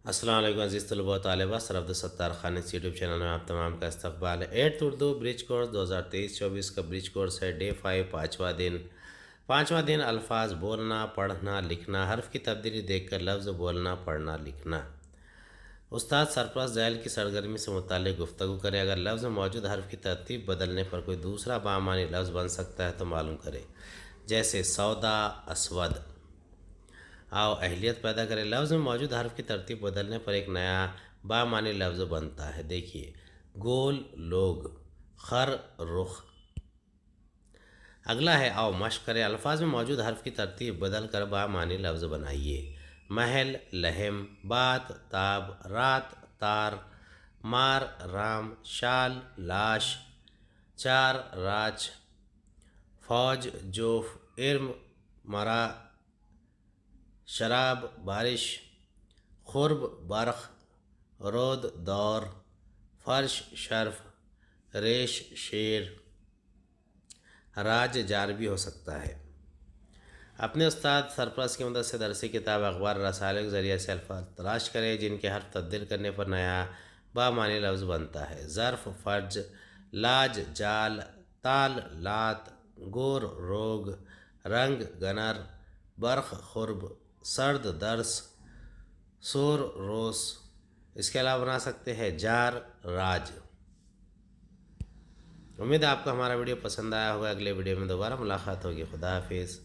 अस्सलाम वालेकुम अज़ीज़ तलबा व तालिबात। सर अब्दुल सत्तार खान इस यूट्यूब चैनल में आप तमाम का इस्तकबाल है। 8th उर्दू ब्रिज कोर्स 2023-24 का ब्रिज कोर्स है। डे 5 पाँचवा दिन अल्फाज बोलना, पढ़ना, लिखना, हर्फ की तब्दीली देखकर लफ्ज़ बोलना, पढ़ना, लिखना। उस्ताद सरफराज ज़ैल की सरगर्मी से मुताल्लिक़ गुफ्तगू करें। अगर लफ्ज़ मौजूद हर्फ की तरतीब बदलने पर कोई दूसरा बामानी लफ्ज़ बन सकता है तो मालूम करें। जैसे सौदा, असवद। आओ अहलियत पैदा करें। लफ्ज़ में मौजूद हर्फ की तरतीब बदलने पर एक नया बामानी लफ्ज़ बनता है। देखिए, गोल, लोग, खर, रुख। अगला है आओ मश्क करें। अल्फाज में मौजूद हर्फ की तरतीब बदल कर बामानी लफ्ज़ बनाइए। महल, लहम, बात, ताब, रात, तार, मार, राम, शाल, लाश, चार, राज, फौज, जोफ, इर्म, मरा, शराब, बारिश, खुर्ब, बरख, रोद, दौर, फर्श, शर्फ, रेश, शेर, राज, जार भी हो सकता है। अपने उस्ताद सरपरस की मदद से दरसी किताब, अखबार, रसाले के ज़रिए से अल्फाज तलाश करें जिनके हर्फ तब्दील करने पर नया बामानी लफ्ज़ बनता है। ज़र्फ़, फ़र्ज, लाज, जाल, ताल, लात, गोर, रोग, रंग, गनर, बरख, खुर्ब, सर्द, दर्स, सोर, रोस। इसके अलावा बना सकते हैं जार, राज। उम्मीद है आपको हमारा वीडियो पसंद आया होगा। अगले वीडियो में दोबारा मुलाकात होगी। खुदा हाफिज़।